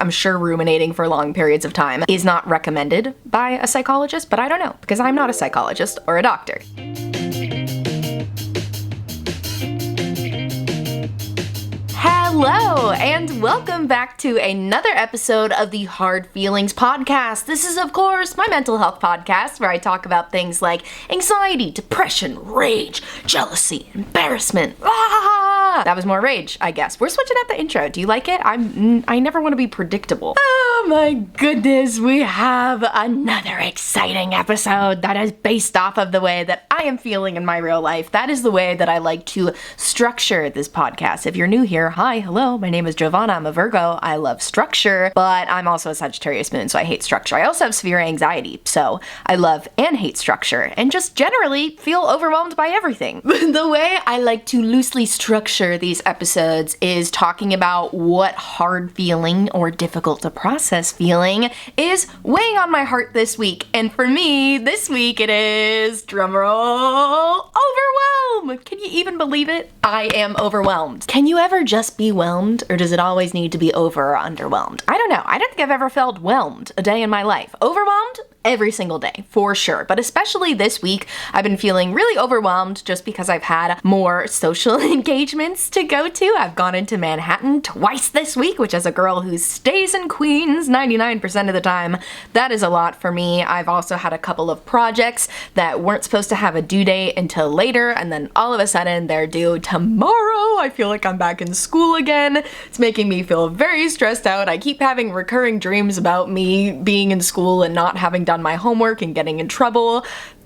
I'm sure ruminating for long periods of time is not recommended by a psychologist, but I don't know, because I'm not a psychologist or a doctor. Hello, and welcome back to another episode of the Hard Feelings podcast. This is, of course, my mental health podcast where I talk about things like anxiety, depression, rage, jealousy, embarrassment. That was more rage, I guess. We're switching up the intro. Do you like it? I never want to be predictable. Oh my goodness, we have another exciting episode that is based off of the way that I am feeling in my real life. That is the way that I like to structure this podcast. If you're new here, hi, hello, my name is Giovanna, I'm a Virgo, I love structure, but I'm also a Sagittarius moon, so I hate structure. I also have severe anxiety, so I love and hate structure, and just generally feel overwhelmed by everything. The way I like to loosely structure these episodes is talking about what hard feeling or difficult to process feeling is weighing on my heart this week, and for me, this week it is, drumroll, overwhelm! Can you even believe it? I am overwhelmed. Can you ever just be whelmed, or does it always need to be over or underwhelmed? I don't know. I don't think I've ever felt whelmed a day in my life. Overwhelmed? Every single day, for sure. But especially this week, I've been feeling really overwhelmed just because I've had more social engagements to go to. I've gone into Manhattan twice this week, which as a girl who stays in Queens 99% of the time, that is a lot for me. I've also had a couple of projects that weren't supposed to have a due date until later, and then all of a sudden they're due tomorrow. I feel like I'm back in school again. It's making me feel very stressed out. I keep having recurring dreams about me being in school and not having done my homework and getting in trouble.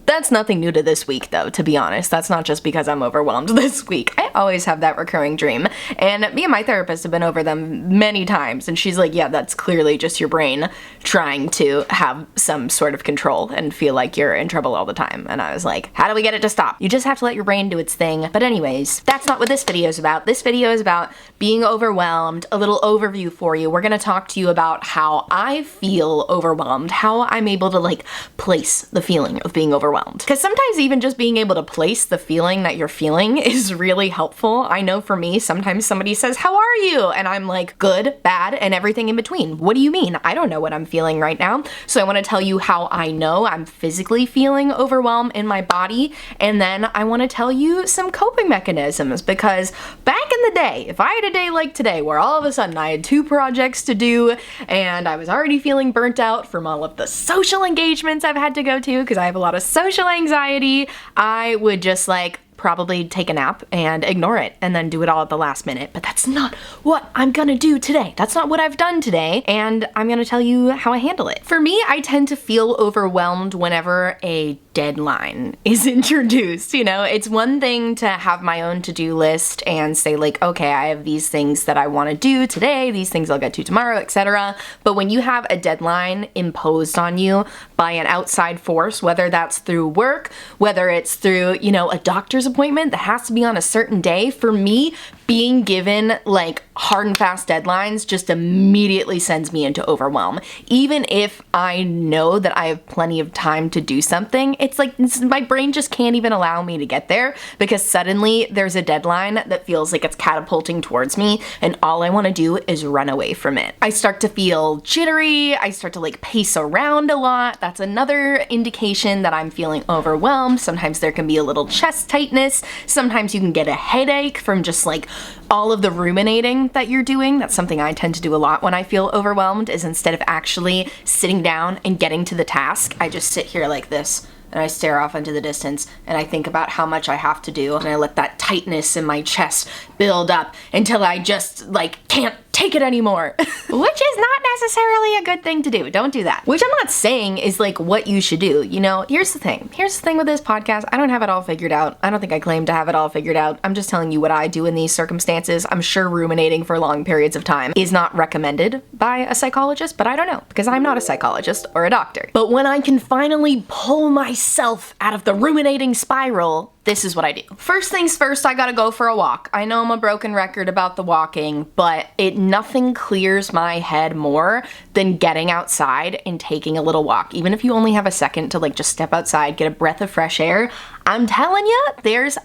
That's nothing new to this week, though, to be honest. That's not just because I'm overwhelmed this week. I always have that recurring dream, and me and my therapist have been over them many times, and she's like, yeah, that's clearly just your brain trying to have some sort of control and feel like you're in trouble all the time. And I was like, how do we get it to stop? You just have to let your brain do its thing. But anyways, that's not what this video is about. This video is about being overwhelmed, a little overview for you. We're gonna talk to you about how I feel overwhelmed, how I'm able to like place the feeling of being overwhelmed. Because sometimes even just being able to place the feeling that you're feeling is really helpful. I know for me, sometimes somebody says, how are you? And I'm like, good, bad, and everything in between. What do you mean? I don't know what I'm feeling right now. So I want to tell you how I know I'm physically feeling overwhelmed in my body. And then I want to tell you some coping mechanisms, because back in the day, if I had a day like today where all of a sudden I had 2 projects to do and I was already feeling burnt out from all of the social engagements I've had to go to, because I have a lot of social anxiety, I would just like probably take a nap and ignore it and then do it all at the last minute. But that's not what I'm gonna do today. That's not what I've done today, and I'm gonna tell you how I handle it. For me, I tend to feel overwhelmed whenever a deadline is introduced. You know, it's one thing to have my own to-do list and say like, okay, I have these things that I want to do today, these things I'll get to tomorrow, etc. But when you have a deadline imposed on you by an outside force, whether that's through work, whether it's through, you know, a doctor's appointment that has to be on a certain day, for me, being given like hard and fast deadlines just immediately sends me into overwhelm. Even if I know that I have plenty of time to do something, it's like my brain just can't even allow me to get there, because suddenly there's a deadline that feels like it's catapulting towards me and all I want to do is run away from it. I start to feel jittery, I start to like pace around a lot. That's another indication that I'm feeling overwhelmed. Sometimes there can be a little chest tightness. Sometimes you can get a headache from just like all of the ruminating that you're doing. That's something I tend to do a lot when I feel overwhelmed, is instead of actually sitting down and getting to the task, I just sit here like this and I stare off into the distance and I think about how much I have to do, and I let that tightness in my chest build up until I just like can't take it anymore. Which is not necessarily a good thing to do. Don't do that. Which I'm not saying is like what you should do. You know, here's the thing. Here's the thing with this podcast. I don't have it all figured out. I don't think I claim to have it all figured out. I'm just telling you what I do in these circumstances. I'm sure ruminating for long periods of time is not recommended by a psychologist, but I don't know, because I'm not a psychologist or a doctor. But when I can finally pull myself out of the ruminating spiral, this is what I do. First things first, I gotta go for a walk. I know I'm a broken record about the walking, but nothing clears my head more than getting outside and taking a little walk. Even if you only have a second to like just step outside, get a breath of fresh air. I'm telling you,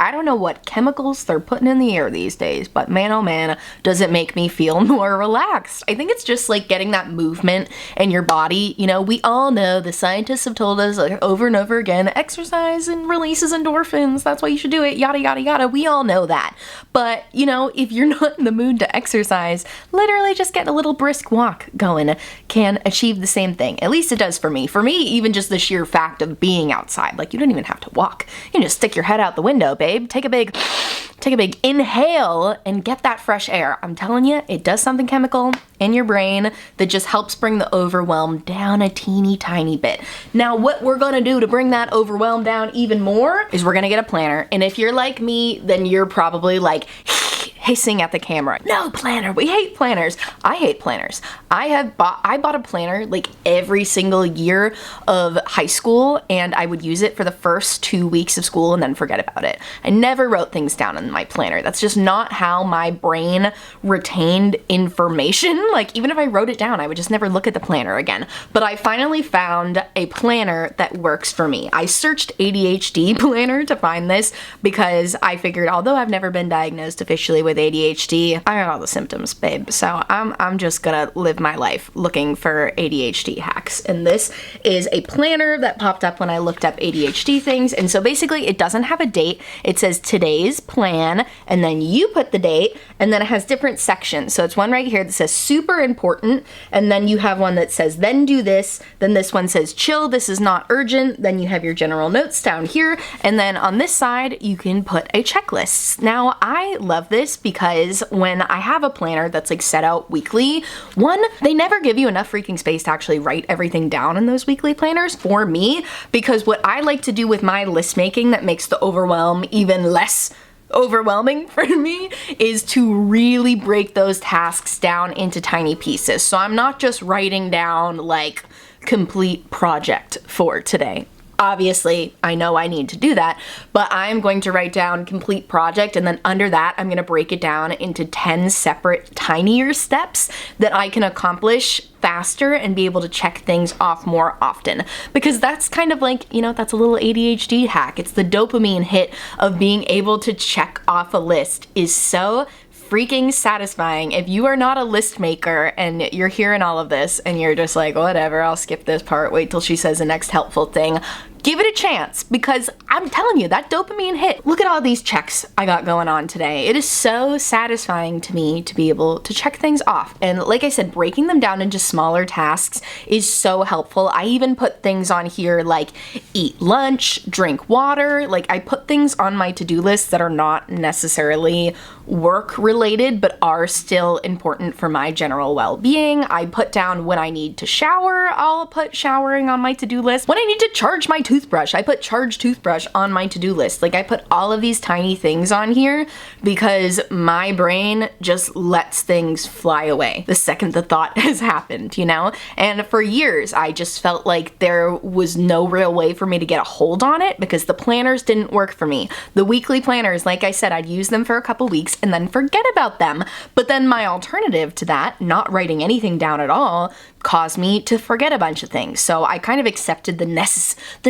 I don't know what chemicals they're putting in the air these days, but man, oh man, does it make me feel more relaxed. I think it's just like getting that movement in your body. You know, we all know, the scientists have told us like over and over again, exercise and releases endorphins. That's why you should do it, yada, yada, yada. We all know that. But, you know, if you're not in the mood to exercise, literally just getting a little brisk walk going can achieve the same thing. At least it does for me. For me, even just the sheer fact of being outside, like you don't even have to walk. You can just stick your head out the window, babe. Take a big inhale and get that fresh air. I'm telling you, it does something chemical in your brain that just helps bring the overwhelm down a teeny tiny bit. Now, what we're gonna do to bring that overwhelm down even more is we're gonna get a planner. And if you're like me, then you're probably like hissing at the camera. No planner, we hate planners. I hate planners. I bought a planner like every single year of high school, and I would use it for the first 2 weeks of school and then forget about it. I never wrote things down in my planner. That's just not how my brain retained information. Like even if I wrote it down, I would just never look at the planner again. But I finally found a planner that works for me. I searched ADHD planner to find this because I figured, although I've never been diagnosed officially with ADHD, I got all the symptoms, babe. So I'm just gonna live my life looking for ADHD hacks. And this is a planner that popped up when I looked up ADHD things. And so basically it doesn't have a date. It says today's plan, and then you put the date, and then it has different sections. So it's one right here that says super important, and then you have one that says then do this, then this one says chill, this is not urgent, then you have your general notes down here, and then on this side you can put a checklist. Now I love this because when I have a planner that's like set out weekly, one, they never give you enough freaking space to actually write everything down in those weekly planners for me, because what I like to do with my list making that makes the overwhelm even less overwhelming for me is to really break those tasks down into tiny pieces. So I'm not just writing down like complete project for today. Obviously, I know I need to do that, but I'm going to write down complete project, and then under that, I'm going to break it down into 10 separate tinier steps that I can accomplish faster and be able to check things off more often. Because that's kind of like, you know, that's a little ADHD hack. It's the dopamine hit of being able to check off a list is so freaking satisfying. If you are not a list maker and you're hearing all of this and you're just like, whatever, I'll skip this part, wait till she says the next helpful thing, give it a chance, because I'm telling you, that dopamine hit. Look at all these checks I got going on today. It is so satisfying to me to be able to check things off. And like I said, breaking them down into smaller tasks is so helpful. I even put things on here like eat lunch, drink water. Like I put things on my to-do list that are not necessarily work related, but are still important for my general well-being. I put down when I need to shower, I'll put showering on my to-do list. When I need to charge my toothbrush, I put charge toothbrush on my to-do list. Like I put all of these tiny things on here because my brain just lets things fly away the second the thought has happened, you know? And for years, I just felt like there was no real way for me to get a hold on it because the planners didn't work for me. The weekly planners, like I said, I'd use them for a couple weeks and then forget about them. But then my alternative to that, not writing anything down at all, caused me to forget a bunch of things. So I kind of accepted the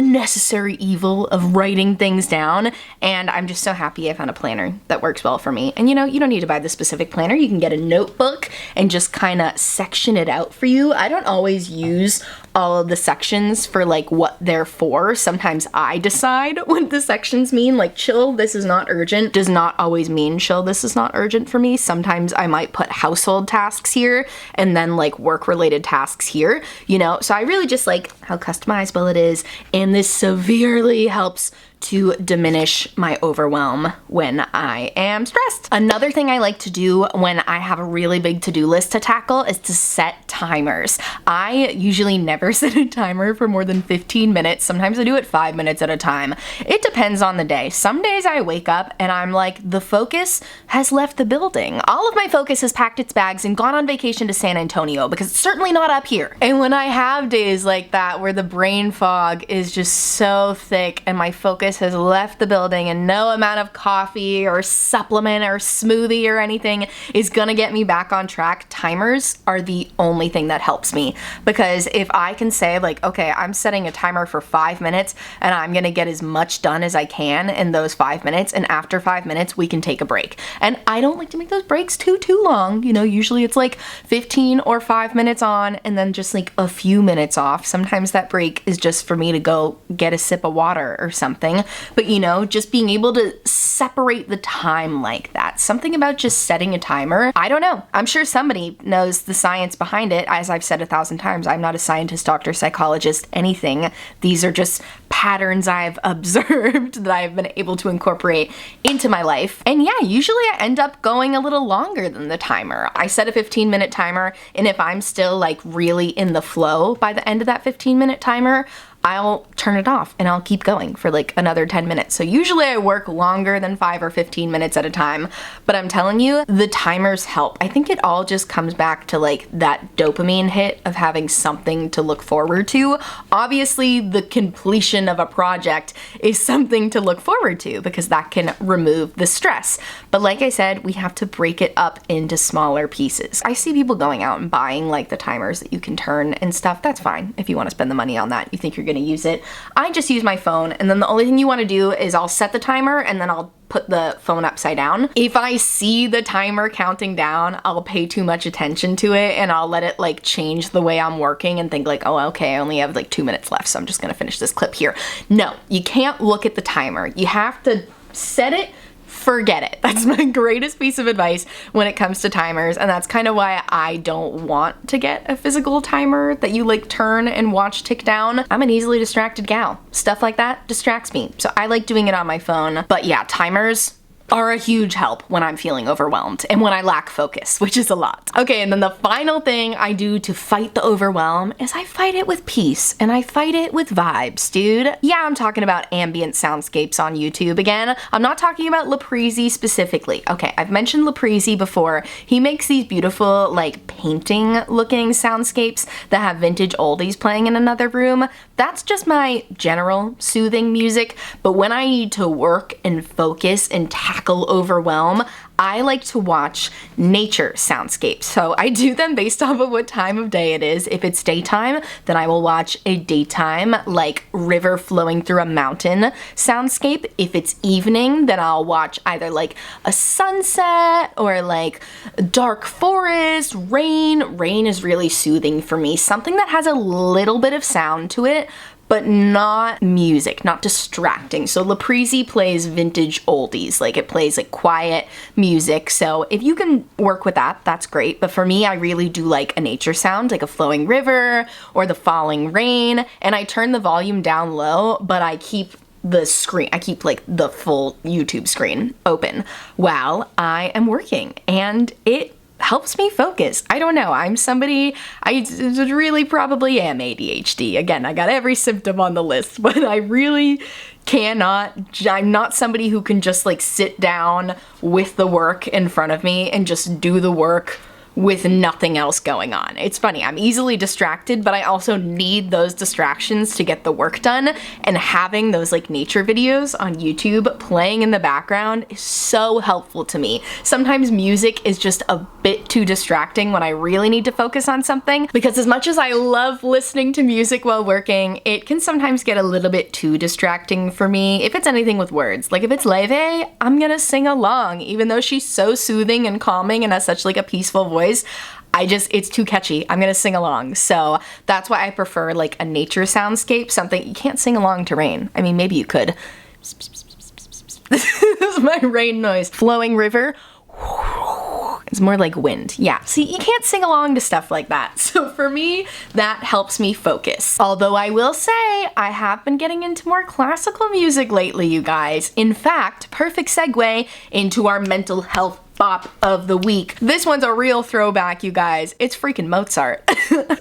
necessary evil of writing things down, and I'm just so happy I found a planner that works well for me. And you know, you don't need to buy the specific planner. You can get a notebook and just kind of section it out for you. I don't always use all of the sections for like what they're for. Sometimes I decide what the sections mean. Like chill, this is not urgent, does not always mean chill, this is not urgent for me. Sometimes I might put household tasks here and then like work related tasks here, you know? So I really just like how customizable it is, and this severely helps to diminish my overwhelm when I am stressed. Another thing I like to do when I have a really big to-do list to tackle is to set timers. I usually never set a timer for more than 15 minutes. Sometimes I do it 5 minutes at a time. It depends on the day. Some days I wake up and I'm like, the focus has left the building. All of my focus has packed its bags and gone on vacation to San Antonio because it's certainly not up here. And when I have days like that where the brain fog is just so thick and my focus has left the building and no amount of coffee or supplement or smoothie or anything is gonna get me back on track, timers are the only thing that helps me. Because if I can say like, okay, I'm setting a timer for 5 minutes and I'm gonna get as much done as I can in those 5 minutes, and after 5 minutes we can take a break. And I don't like to make those breaks too long. You know, usually it's like 15 or 5 minutes on and then just like a few minutes off. Sometimes that break is just for me to go get a sip of water or something. But you know, just being able to separate the time like that. Something about just setting a timer, I don't know. I'm sure somebody knows the science behind it. As I've said 1,000 times, I'm not a scientist, doctor, psychologist, anything. These are just patterns I've observed that I've been able to incorporate into my life. And yeah, usually I end up going a little longer than the timer. I set a 15-minute timer, and if I'm still like really in the flow by the end of that 15-minute timer, I'll turn it off and I'll keep going for like another 10 minutes. So usually I work longer than 5 or 15 minutes at a time, but I'm telling you, the timers help. I think it all just comes back to like that dopamine hit of having something to look forward to. Obviously, the completion of a project is something to look forward to because that can remove the stress. But like I said, we have to break it up into smaller pieces. I see people going out and buying like the timers that you can turn and stuff. That's fine if you want to spend the money on that. You think you're gonna use it. I just use my phone, and then the only thing you want to do is I'll set the timer and then I'll put the phone upside down. If I see the timer counting down, I'll pay too much attention to it and I'll let it like change the way I'm working and think like, oh, okay, I only have like 2 minutes left, so I'm just gonna finish this clip here. No, you can't look at the timer. You have to set it, forget it. That's my greatest piece of advice when it comes to timers, and that's kind of why I don't want to get a physical timer that you like turn and watch tick down. I'm an easily distracted gal. Stuff like that distracts me, so I like doing it on my phone. But yeah, timers are a huge help when I'm feeling overwhelmed and when I lack focus, which is a lot. Okay, and then the final thing I do to fight the overwhelm is I fight it with peace and I fight it with vibes, dude. Yeah, I'm talking about ambient soundscapes on YouTube again. I'm not talking about Laprisi specifically. Okay, I've mentioned Laprisi before. He makes these beautiful, like, painting looking soundscapes that have vintage oldies playing in another room. That's just my general soothing music, but when I need to work and focus and tackle overwhelm, I like to watch nature soundscapes. So I do them based off of what time of day it is. If it's daytime, then I will watch a daytime, like river flowing through a mountain soundscape. If it's evening, then I'll watch either like a sunset or like dark forest, rain. Rain is really soothing for me. Something that has a little bit of sound to it, but not music, not distracting. So Laprisi plays vintage oldies, like it plays like quiet music. So if you can work with that, that's great. But for me, I really do like a nature sound, like a flowing river or the falling rain. And I turn the volume down low, but I keep the screen, I keep like the full YouTube screen open while I am working, and it helps me focus. I don't know. I'm somebody, I really probably am ADHD. Again, I got every symptom on the list, but I really cannot, I'm not somebody who can just like sit down with the work in front of me and just do the work with nothing else going on. It's funny, I'm easily distracted, but I also need those distractions to get the work done, and having those like nature videos on YouTube playing in the background is so helpful to me. Sometimes music is just a bit too distracting when I really need to focus on something, because as much as I love listening to music while working, it can sometimes get a little bit too distracting for me if it's anything with words. Like if it's Leve, I'm gonna sing along, even though she's so soothing and calming and has such like a peaceful voice. It's too catchy. I'm gonna sing along. So that's why I prefer like a nature soundscape, something you can't sing along to rain. I mean, maybe you could. This is my rain noise. Flowing river. It's more like wind. Yeah, see, you can't sing along to stuff like that. So for me, that helps me focus. Although I will say, I have been getting into more classical music lately, you guys. In fact, perfect segue into our mental health bop of the week. This one's a real throwback, you guys. It's freaking Mozart.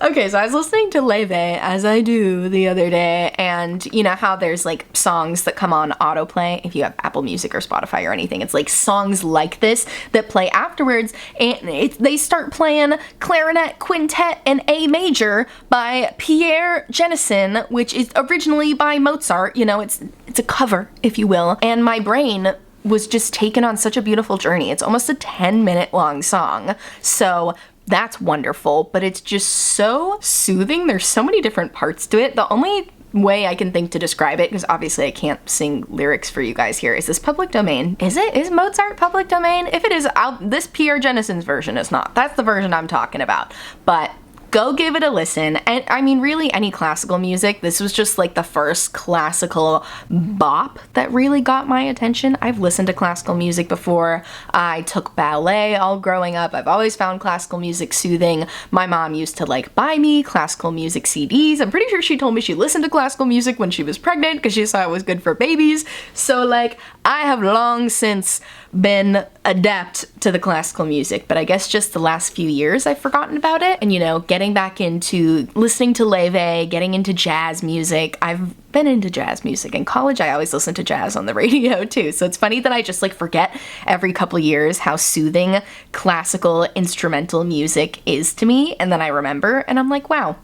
Okay, so I was listening to Leve, as I do, the other day, and you know how there's like songs that come on autoplay if you have Apple Music or Spotify or anything. It's like songs like this that play afterwards, and they start playing Clarinet, Quintet, and A major by Pierre, Genisson, which is originally by Mozart. You know, it's a cover, if you will, and my brain was just taken on such a beautiful journey. It's almost a 10-minute long song, so that's wonderful, but it's just so soothing. There's so many different parts to it. The only way I can think to describe it, because obviously I can't sing lyrics for you guys here, is this public domain? Is it? Is Mozart public domain? If it is, this Pierre Jenisson's version is not. That's the version I'm talking about. But go give it a listen. And I mean, really any classical music. This was just like the first classical bop that really got my attention. I've listened to classical music before. I took ballet all growing up. I've always found classical music soothing. My mom used to like buy me classical music CDs. I'm pretty sure she told me she listened to classical music when she was pregnant because she saw it was good for babies. So like, I have long since been adept to the classical music, but I guess just the last few years I've forgotten about it. And you know, getting back into listening to Leve, getting into jazz music. I've been into jazz music. In college, I always listened to jazz on the radio too. So it's funny that I just like forget every couple years how soothing classical instrumental music is to me. And then I remember and I'm like, wow,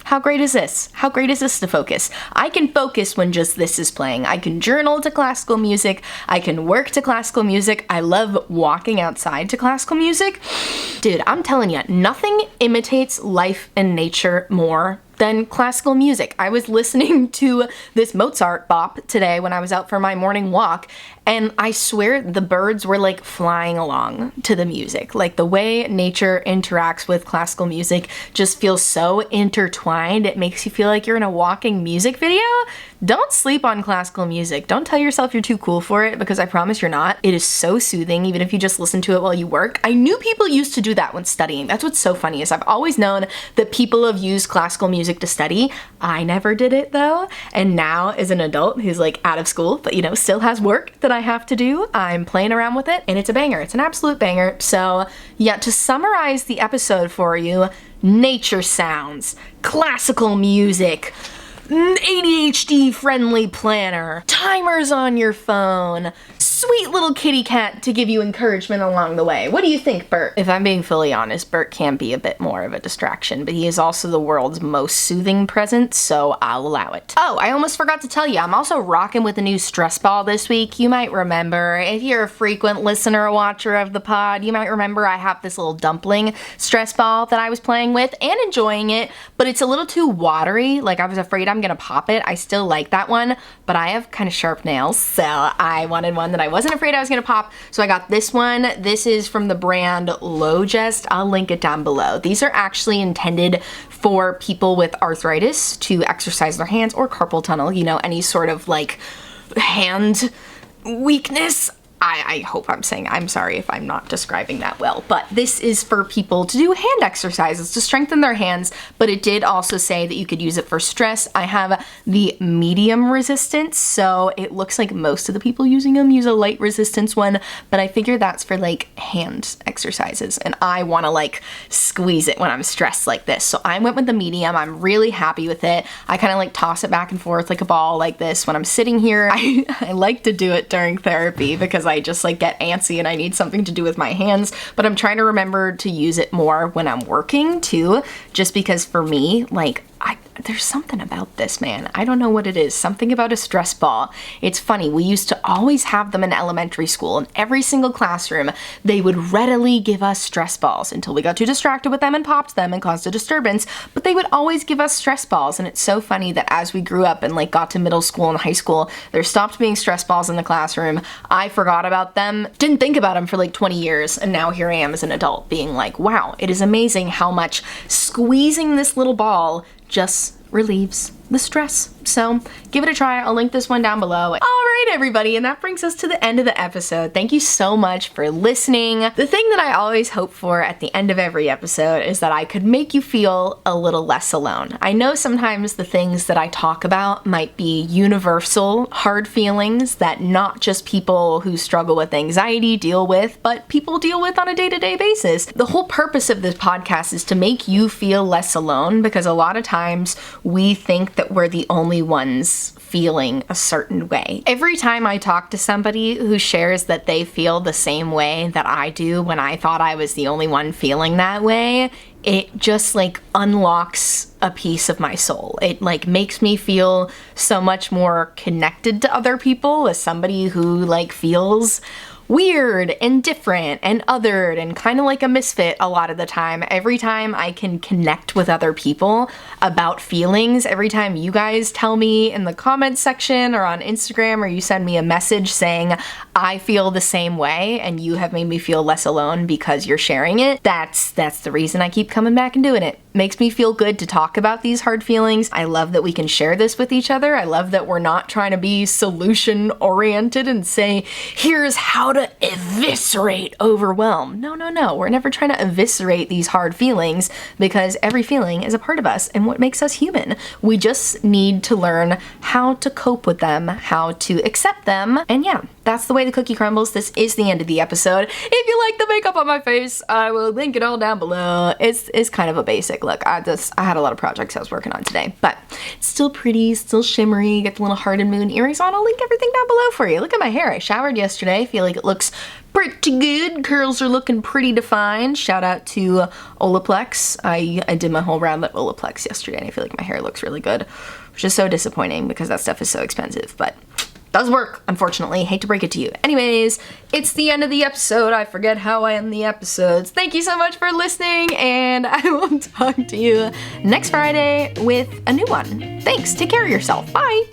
how great is this? How great is this to focus? I can focus when just this is playing. I can journal to classical music. I can work to classical music. I love walking outside to classical music. Dude, I'm telling you, nothing imitates life and nature more than classical music. I was listening to this Mozart bop today when I was out for my morning walk, and I swear the birds were like flying along to the music. Like the way nature interacts with classical music just feels so intertwined. It makes you feel like you're in a walking music video. Don't sleep on classical music. Don't tell yourself you're too cool for it, because I promise you're not. It is so soothing, even if you just listen to it while you work. I knew people used to do that when studying. That's what's so funny, is I've always known that people have used classical music to study. I never did it though. And now as an adult who's like out of school, but you know, still has work that I have to do, I'm playing around with it and it's a banger. It's an absolute banger. So yeah, to summarize the episode for you, nature sounds, classical music, ADHD friendly planner, timers on your phone, sweet little kitty cat to give you encouragement along the way. What do you think, Bert? If I'm being fully honest, Bert can be a bit more of a distraction, but he is also the world's most soothing presence, so I'll allow it. Oh, I almost forgot to tell you, I'm also rocking with a new stress ball this week. You might remember, if you're a frequent listener or watcher of the pod, you might remember I have this little dumpling stress ball that I was playing with and enjoying it, but it's a little too watery. Like, I was afraid I'm gonna pop it. I still like that one, but I have kind of sharp nails, so I wanted one that I wasn't afraid I was gonna pop, so I got this one. This is from the brand Logest. I'll link it down below. These are actually intended for people with arthritis to exercise their hands, or carpal tunnel, you know, any sort of like hand weakness. I hope I'm saying, I'm sorry if I'm not describing that well, but this is for people to do hand exercises to strengthen their hands, but it did also say that you could use it for stress. I have the medium resistance, so it looks like most of the people using them use a light resistance one, but I figure that's for like hand exercises, and I want to like squeeze it when I'm stressed like this. So I went with the medium. I'm really happy with it. I kind of like toss it back and forth like a ball like this when I'm sitting here. I like to do it during therapy because I just like get antsy and I need something to do with my hands, but I'm trying to remember to use it more when I'm working too, just because for me, like, there's something about this, man. I don't know what it is. Something about a stress ball. It's funny. We used to always have them in elementary school. In every single classroom, they would readily give us stress balls until we got too distracted with them and popped them and caused a disturbance. But they would always give us stress balls. And it's so funny that as we grew up and like got to middle school and high school, there stopped being stress balls in the classroom. I forgot about them, didn't think about them for like 20 years. And now here I am as an adult being like, wow, it is amazing how much squeezing this little ball just relieves the stress. So give it a try. I'll link this one down below. All right, everybody, and that brings us to the end of the episode. Thank you so much for listening. The thing that I always hope for at the end of every episode is that I could make you feel a little less alone. I know sometimes the things that I talk about might be universal hard feelings that not just people who struggle with anxiety deal with, but people deal with on a day-to-day basis. The whole purpose of this podcast is to make you feel less alone, because a lot of times we think that we're the only ones feeling a certain way. Every time I talk to somebody who shares that they feel the same way that I do when I thought I was the only one feeling that way, it just like unlocks a piece of my soul. It like makes me feel so much more connected to other people as somebody who like feels weird and different and othered and kind of like a misfit a lot of the time. Every time I can connect with other people about feelings, every time you guys tell me in the comments section or on Instagram, or you send me a message saying I feel the same way and you have made me feel less alone because you're sharing it, that's the reason I keep coming back and doing it. Makes me feel good to talk about these hard feelings. I love that we can share this with each other. I love that we're not trying to be solution oriented and say, here's how to eviscerate overwhelm. No. We're never trying to eviscerate these hard feelings, because every feeling is a part of us and what makes us human. We just need to learn how to cope with them, how to accept them. And yeah, that's the way the cookie crumbles. This is the end of the episode. If you like the makeup on my face, I will link it all down below. It's kind of a basic look. I had a lot of projects I was working on today, but it's still pretty, still shimmery. Get the little heart and moon earrings on. I'll link everything down below for you. Look at my hair. I showered yesterday. I feel like it looks pretty good. Curls are looking pretty defined. Shout out to Olaplex. I did my whole round of Olaplex yesterday and I feel like my hair looks really good, which is so disappointing because that stuff is so expensive, but does work, unfortunately. Hate to break it to you. Anyways, it's the end of the episode. I forget how I end the episodes. Thank you so much for listening, and I will talk to you next Friday with a new one. Thanks. Take care of yourself. Bye.